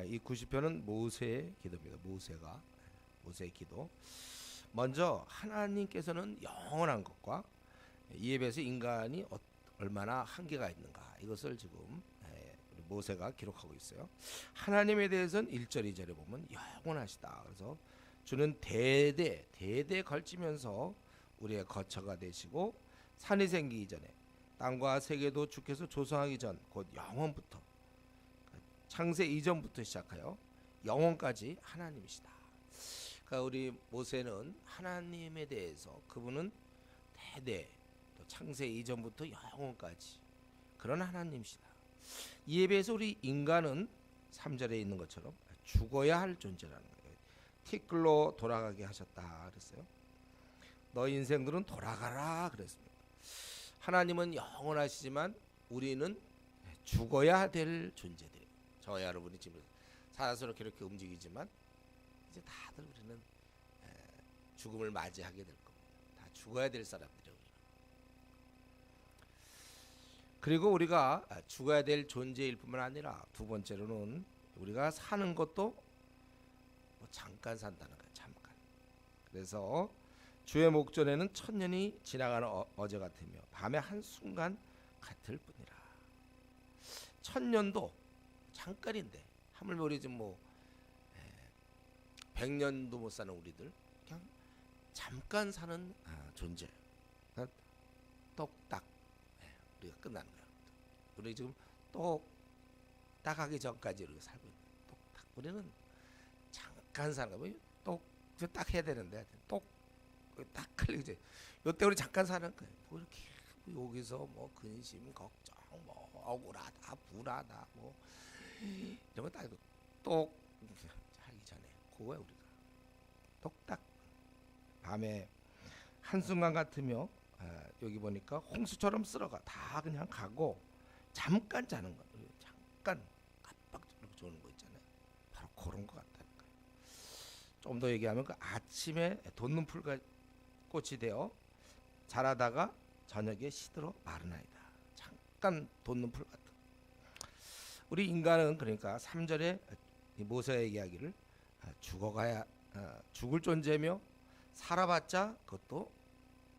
이 90편은 모세의 기도입니다. 모세의 기도. 먼저 하나님께서는 영원한 것과 이에 비해서 인간이 얼마나 한계가 있는가, 이것을 지금 우리 모세가 기록하고 있어요. 하나님에 대해서는 1절 2절에 보면 영원하시다. 그래서 주는 대대 걸치면서 우리의 거처가 되시고, 산이 생기기 전에 땅과 세계도 주께서 조성하기 전 곧 영원부터, 창세 이전부터 시작하여 영원까지 하나님이시다. 그러니까 우리 모세는 하나님에 대해서, 그분은 대대, 또 창세 이전부터 영원까지 그런 하나님이시다. 이에 비해서 우리 인간은 3절에 있는 것처럼 죽어야 할 존재라는 거예요. 티끌로 돌아가게 하셨다 그랬어요. 너 인생들은 돌아가라 그랬습니다. 하나님은 영원하시지만 우리는 죽어야 될 존재들이에요. 저와 여러분이 지금 사사스럽게 이렇게 움직이지만 이제 다들 우리는 죽음을 맞이하게 될 겁니다. 다 죽어야 될 사람들이에요. 그리고 우리가 죽어야 될 존재일 뿐만 아니라, 두 번째로는 우리가 사는 것도 뭐 잠깐 산다는 거예요. 잠깐. 그래서 주의 목전에는 천년이 지나가는 어제 같으며 밤의 한순간 같을 뿐이라. 천년도 잠깐인데, 하물며 우리 지금 뭐 100년도 못 사는 우리들, 그냥 잠깐 사는 존재. 똑딱 우리가 끝나는 거야. 우리 지금 똑딱 하기 전까지 우리가 살고 있는, 똑딱 우리는 잠깐 사는 거야. 똑딱 해야 되는데 똑딱 걸리지. 요때 우리 잠깐 사는 거야. 뭐 이렇게 여기서 뭐 근심 걱정, 뭐 억울하다 불하다 뭐 이런 거 다 똑 하기 전에 그거야. 우리가 똑딱 밤에 한순간 같으며, 여기 보니까 홍수처럼 쓸어가, 다 그냥 가고 잠깐 자는 거. 잠깐 깜빡 조는 거 있잖아요. 바로 그런 거 같다는 거예요. 좀 더 얘기하면 그 아침에 돋는 풀꽃이 되어 자라다가 저녁에 시들어 마르나이다. 잠깐 돋는 풀 같은. 우리 인간은 그러니까 3절에 모세의 이야기를 죽을 존재며 살아봤자 그것도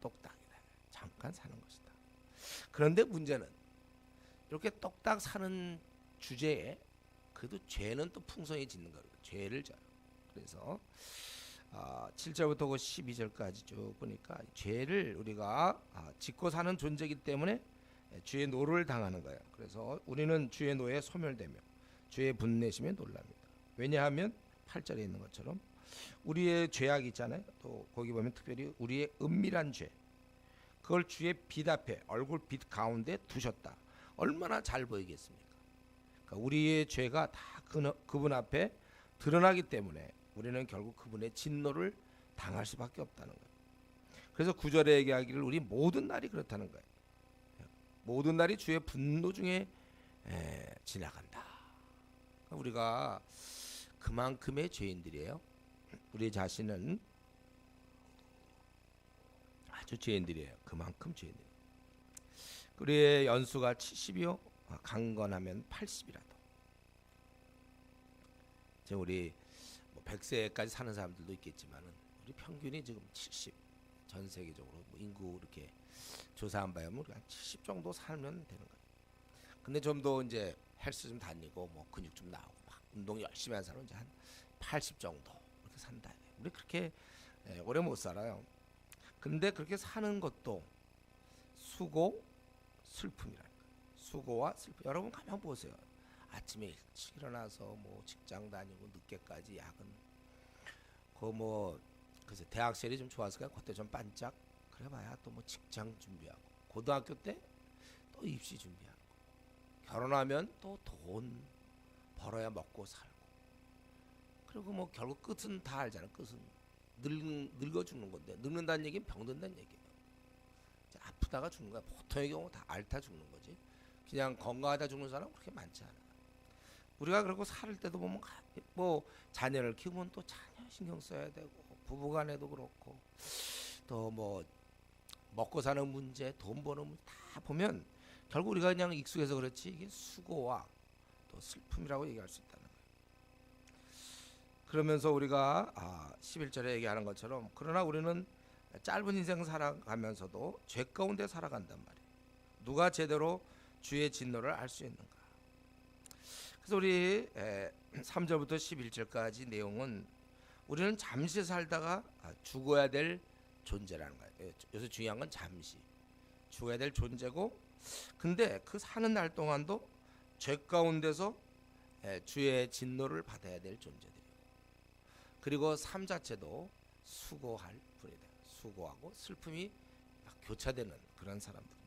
똑딱이다. 잠깐 사는 것이다. 그런데 문제는 이렇게 똑딱 사는 주제에 그래도 죄는 또 풍성히 짓는 거예요. 죄를 져요. 그래서 7절부터 12절까지 쭉 보니까 죄를 우리가 짓고 사는 존재이기 때문에 주의 노를 당하는 거예요. 그래서 우리는 주의 노에 소멸되며 주의 분내심에 놀랍니다. 왜냐하면 8절에 있는 것처럼 우리의 죄악이 있잖아요. 또 거기 보면 특별히 우리의 은밀한 죄, 그걸 주의 빛 앞에, 얼굴 빛 가운데 두셨다. 얼마나 잘 보이겠습니까? 그러니까 우리의 죄가 다 그분 앞에 드러나기 때문에 우리는 결국 그분의 진노를 당할 수밖에 없다는 거예요. 그래서 9절에 얘기하기를 우리 모든 날이 그렇다는 거예요. 모든 날이 주의 분노 중에 지나간다. 우리가 그만큼의 죄인들이에요. 우리 자신은 아주 죄인들이에요. 그만큼 죄인들. 우리의 연수가 70이요, 강건하면 80이라도. 지금 우리 100세까지 사는 사람들도 있겠지만은 우리 평균이 지금 70. 전 세계적으로 뭐 인구 이렇게 조사한 바에 우리가 한 70 정도 살면 되는 거예요. 근데 좀 더 이제 헬스 좀 다니고 뭐 근육 좀 나오고 막 운동 열심히 하는 사람은 이제 한 80 정도 이렇게 산다. 우리 그렇게 오래 못 살아요. 근데 그렇게 사는 것도 수고, 슬픔이라는 거예요. 수고와 슬픔. 여러분 가만 보세요. 아침에 일찍 일어나서 뭐 직장 다니고 늦게까지 야근. 뭐 글쎄 대학 시절이 좀 좋았을까요? 그때 좀 반짝. 그래봐야 또 뭐 직장 준비하고, 고등학교 때 또 입시 준비하고, 결혼하면 또 돈 벌어야 먹고 살고. 그리고 뭐 결국 끝은 다 알잖아요. 끝은 늙어 죽는 건데, 늙는다는 얘기는 병든다는 얘기예요. 아프다가 죽는 거야. 보통의 경우 다 앓다 죽는 거지. 그냥 건강하다 죽는 사람 그렇게 많지 않아. 우리가 그리고 살 때도 보면 뭐 자녀를 키우면 또 자녀 신경 써야 되고, 부부간에도 그렇고, 또 뭐 먹고 사는 문제, 돈 버는 문제 다 보면 결국 우리가 그냥 익숙해서 그렇지 이게 수고와 또 슬픔이라고 얘기할 수 있다는 거예요. 그러면서 우리가 11절에 얘기하는 것처럼 그러나 우리는 짧은 인생 살아가면서도 죄 가운데 살아간단 말이에요. 누가 제대로 주의 진노를 알 수 있는가? 그래서 우리 3절부터 11절까지 내용은 우리는 잠시 살다가 죽어야 될 존재라는 거예요. 여기서 중요한 건 잠시 죽어야 될 존재고, 근데 그 사는 날 동안도 죄 가운데서 주의 진노를 받아야 될 존재들이에요. 그리고 삶 자체도 수고할 뿐이다. 수고하고 슬픔이 교차되는 그런 사람들입니다.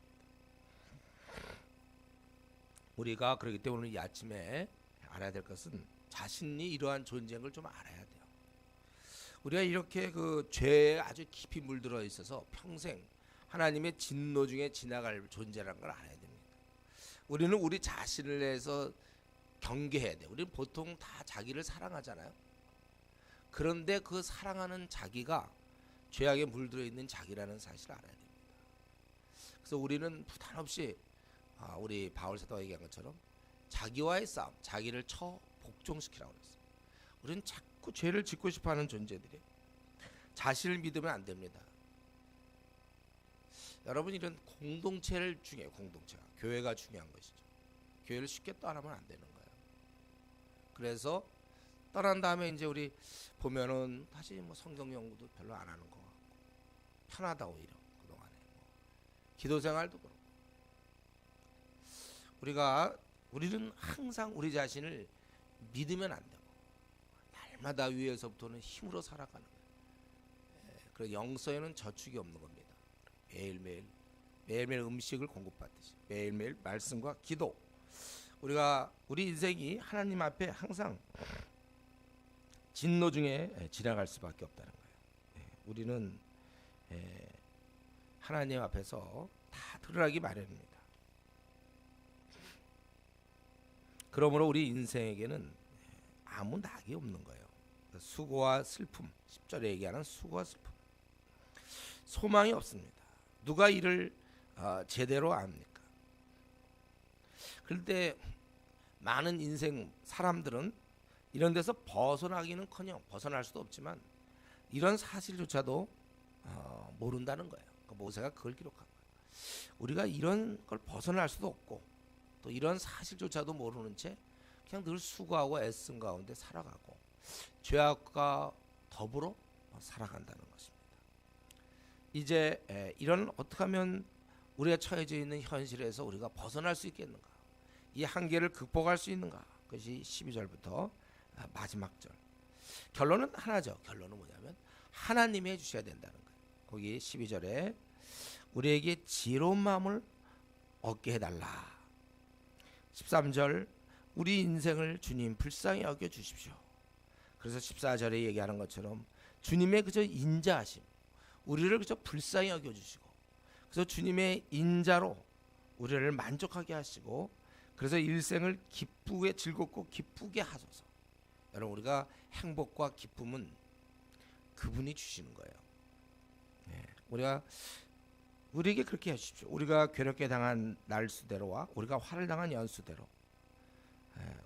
우리가 그렇기 때문에 이 아침에 알아야 될 것은 자신이 이러한 존재인 걸 좀 알아야 돼요. 우리가 이렇게 그 죄에 아주 깊이 물들어 있어서 평생 하나님의 진노 중에 지나갈 존재라는 걸 알아야 됩니다. 우리는 우리 자신을 위해서 경계해야 돼요. 우리는 보통 다 자기를 사랑하잖아요. 그런데 그 사랑하는 자기가 죄악에 물들어 있는 자기라는 사실을 알아야 됩니다. 그래서 우리는 부담 없이 우리 바울 사도가 얘기한 것처럼 자기와의 싸움, 자기를 복종시키라고 그랬어요. 우리는 자꾸 죄를 짓고 싶어하는 존재들이에요. 자신을 믿으면 안 됩니다. 여러분, 이런 공동체를 중요해요. 공동체가, 교회가 중요한 것이죠. 교회를 쉽게 떠나면 안 되는 거예요. 그래서 떠난 다음에 이제 우리 보면은 다시 뭐 성경 연구도 별로 안 하는 것 같고 편하다 오히려 그동안에 기도 생활도 그렇고 우리는 항상 우리 자신을 믿으면 안 되고 날마다 위에서부터는 힘으로 살아가는 거예요. 그래서 영성에는 저축이 없는 겁니다. 매일매일 음식을 공급받듯이 매일매일 말씀과 기도, 우리 인생이 하나님 앞에 항상 진노 중에 지나갈 수밖에 없다는 거예요. 우리는 하나님 앞에서 다 드러나기 마련입니다. 그러므로 우리 인생에게는 아무 낙이 없는 거예요. 수고와 슬픔, 10절에 얘기하는 수고와 슬픔, 소망이 없습니다. 누가 이를 제대로 압니까? 그런데 많은 인생 사람들은 이런 데서 벗어나기는커녕 벗어날 수도 없지만 이런 사실조차도 모른다는 거예요. 모세가 그걸 기록한 거예요. 우리가 이런 걸 벗어날 수도 없고 또 이런 사실조차도 모르는 채 그냥 늘 수고하고 애쓴 가운데 살아가고 죄악과 더불어 살아간다는 것입니다. 이제 이런 어떻게 하면 우리가 처해져 있는 현실에서 우리가 벗어날 수 있겠는가? 이 한계를 극복할 수 있는가? 그것이 12절부터 마지막 절. 결론은 하나죠. 결론은 뭐냐면 하나님이 해주셔야 된다는 거예요. 거기 12절에 우리에게 지혜로운 마음을 얻게 해달라. 13절 우리 인생을 주님 불쌍히 여겨주십시오. 그래서 14절에 얘기하는 것처럼 주님의 그저 인자하심, 우리를 그저 불쌍히 여겨주시고 그래서 주님의 인자로 우리를 만족하게 하시고 그래서 일생을 기쁘게 즐겁고 기쁘게 하소서. 여러분, 우리가 행복과 기쁨은 그분이 주시는 거예요. 우리에게 그렇게 해주십시오. 우리가 괴롭게 당한 날수대로와 우리가 화를 당한 연수대로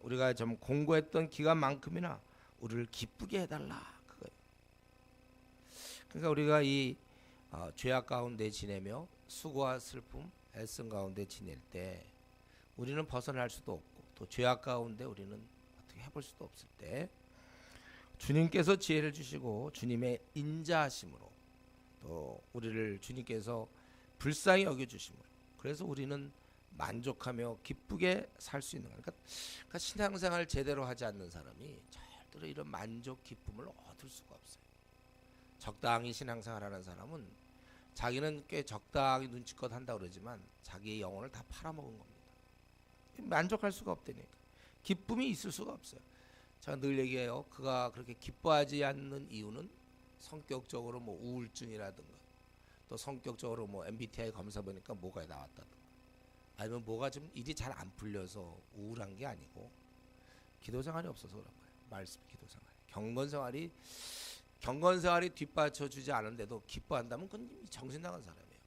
우리가 좀 공고했던 기간만큼이나 우리를 기쁘게 해달라, 그거예요. 그러니까 우리가 이 죄악 가운데 지내며 수고와 슬픔, 애씀 가운데 지낼 때 우리는 벗어날 수도 없고 또 죄악 가운데 우리는 어떻게 해볼 수도 없을 때 주님께서 지혜를 주시고 주님의 인자하심으로 또 우리를 주님께서 불쌍히 여겨주심으로 그래서 우리는 만족하며 기쁘게 살 수 있는 거예요. 그러니까 신앙생활 제대로 하지 않는 사람이 절대로 이런 만족, 기쁨을 얻을 수가 없어요. 적당히 신앙생활하는 사람은 자기는 꽤 적당히 눈치껏 한다고 그러지만 자기의 영혼을 다 팔아먹은 겁니다. 만족할 수가 없다니까. 기쁨이 있을 수가 없어요. 제가 늘 얘기해요. 그가 그렇게 기뻐하지 않는 이유는 성격적으로 뭐 우울증이라든가 또 성격적으로 뭐 MBTI 검사 보니까 뭐가 나왔다든가 아니면 뭐가 좀 일이 잘 안 풀려서 우울한 게 아니고 기도 생활이 없어서 그런 거예요. 말씀 기도 생활. 경건 생활이 뒷받쳐 주지 않은데도 기뻐한다면 그건 정신 나간 사람이에요.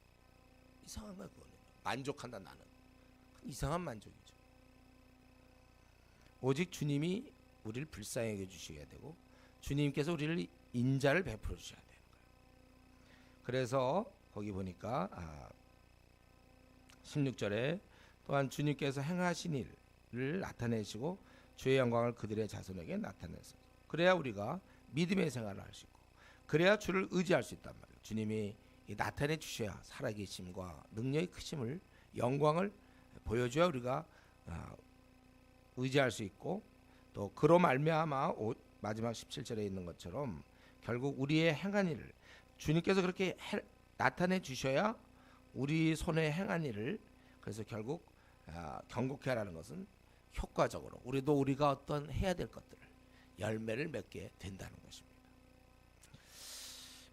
이상한 거야 그거는. 만족한다 나는. 그건 이상한 만족이죠. 오직 주님이 우리를 불쌍히 여겨 주셔야 되고 주님께서 우리를 인자를 베풀어 주셔야 되는 거예요. 그래서 거기 보니까 16절에 또한 주님께서 행하신 일을 나타내시고 주의 영광을 그들의 자손에게 나타내서 그래야 우리가 믿음의 생활을 할 수 있고 그래야 주를 의지할 수 있단 말이에요. 주님이 나타내 주셔야 살아계심과 능력의 크심을 영광을 보여줘야 우리가 의지할 수 있고 또 그로 말미암아 마지막 17절에 있는 것처럼 결국 우리의 행한 일을 주님께서 그렇게 나타내 주셔야 우리 손에 행한 일을 그래서 결국 경고케 하라는 것은 효과적으로 우리가 어떤 해야 될 것들을 열매를 맺게 된다는 것입니다.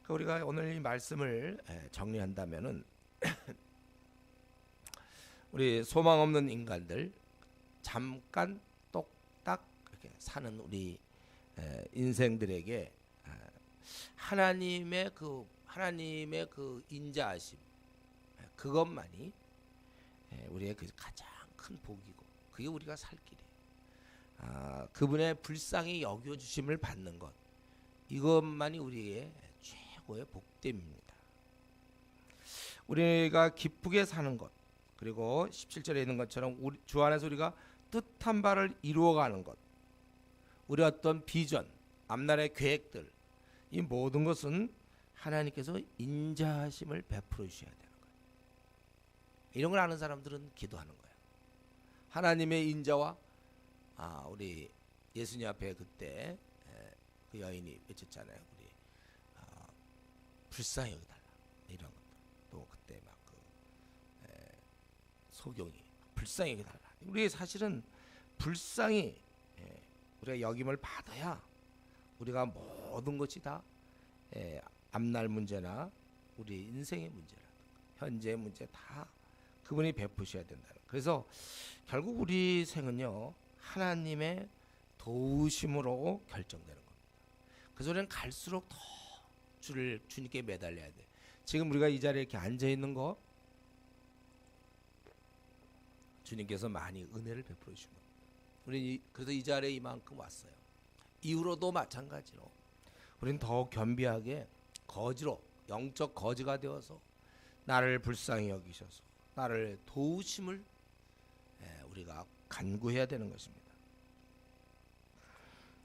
우리가 오늘 이 말씀을 정리한다면은 우리 소망 없는 인간들 잠깐 똑딱 이렇게 사는 우리 인생들에게 하나님의 그 인자하심 그것만이 우리의 그 가장 큰 복이고 그게 우리가 살 길이에요. 그분의 불쌍히 여겨주심을 받는 것 이것만이 우리의 최고의 복됨입니다. 우리가 기쁘게 사는 것 그리고 17절에 있는 것처럼 주 안에서 우리가 뜻한 바를 이루어가는 것 우리 어떤 비전 앞날의 계획들 이 모든 것은 하나님께서 인자하심을 베풀어 주셔야 되는 거예요. 이런 걸 아는 사람들은 기도하는 거예요. 하나님의 인자와 우리 예수님 앞에 그때 그 여인이 외쳤잖아요. 우리 불쌍히 여기달라 이런 것들 또 그때 막 소경이 불쌍히 여기달라. 우리 사실은 불쌍히 우리가 여김을 받아야 우리가 모든 것이 다 앞날 문제나 우리 인생의 문제라든가 현재의 문제 다 그분이 베푸셔야 된다. 그래서 결국 우리 생은요 하나님의 도우심으로 결정되는 겁니다. 그래서 우리는 갈수록 더 주님께 매달려야 돼. 지금 우리가 이 자리에 이렇게 앉아 있는 거 주님께서 많이 은혜를 베풀어 주신 겁니다. 우리는 그래서 이 자리에 이만큼 왔어요. 이후로도 마찬가지로 우리는 더 겸비하게 거지로 영적 거지가 되어서 나를 불쌍히 여기셔서 나를 도우심을 우리가 간구해야 되는 것입니다.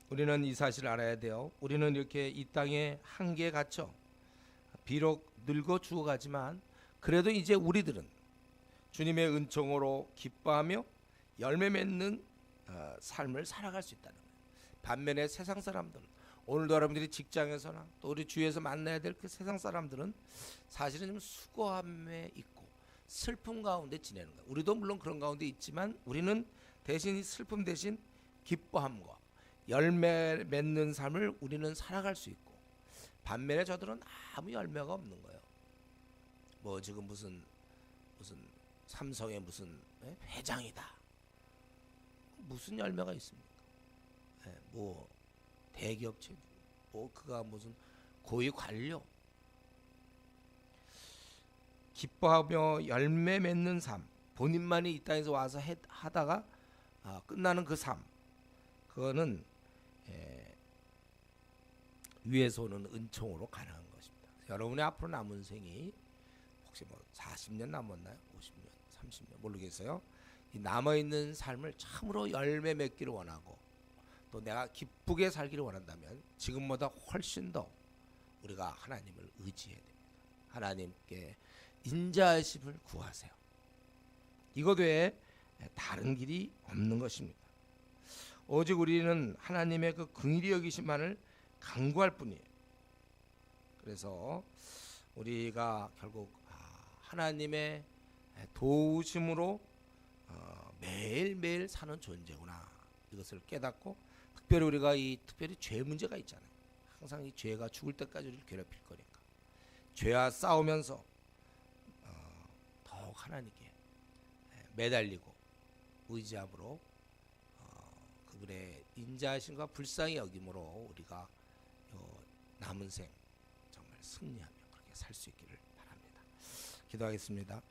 우리는 이 사실을 알아야 돼요. 우리는 이렇게 이 땅에 한계에 갇혀 비록 늙어 죽어가지만 그래도 이제 우리들은 주님의 은총으로 기뻐하며 열매 맺는 삶을 살아갈 수 있다는 거예요. 반면에 세상 사람들은 오늘도 여러분들이 직장에서나 또 우리 주위에서 만나야 될 그 세상 사람들은 사실은 좀 수고함에 있고 슬픔 가운데 지내는 거예요. 우리도 물론 그런 가운데 있지만 우리는 대신 이 슬픔 대신 기뻐함과 열매 맺는 삶을 우리는 살아갈 수 있고 반면에 저들은 아무 열매가 없는 거예요. 뭐 지금 무슨 삼성의 무슨 회장이다. 무슨 열매가 있습니까? 뭐 대기업체 뭐 그가 무슨 고위 관료 기뻐하며 열매 맺는 삶 본인만이 이 땅에서 와서 하다가 끝나는 그 삶 그거는 위에서 오는 은총으로 가능한 것입니다. 여러분의 앞으로 남은 생이 혹시 뭐 40년 남았나요? 50년, 30년 모르겠어요. 이 남아있는 삶을 참으로 열매 맺기를 원하고 또 내가 기쁘게 살기를 원한다면 지금보다 훨씬 더 우리가 하나님을 의지해야 됩니다. 하나님께 인자하심을 구하세요. 이것 외에 다른 길이 없는 것입니다. 오직 우리는 하나님의 그 긍휼히 여기심만을 간구할 뿐이에요. 그래서 우리가 결국 하나님의 도우심으로 매일매일 사는 존재구나 이것을 깨닫고 특별히 우리가 특별히 죄 문제가 있잖아요. 항상 이 죄가 죽을 때까지 우리를 괴롭힐 거니까 죄와 싸우면서 더욱 하나님께 매달리고 의지함으로 그분의 인자하심과 불쌍히 여김으로 우리가 남은 생 정말 승리하며 그렇게 살 수 있기를 바랍니다. 기도하겠습니다.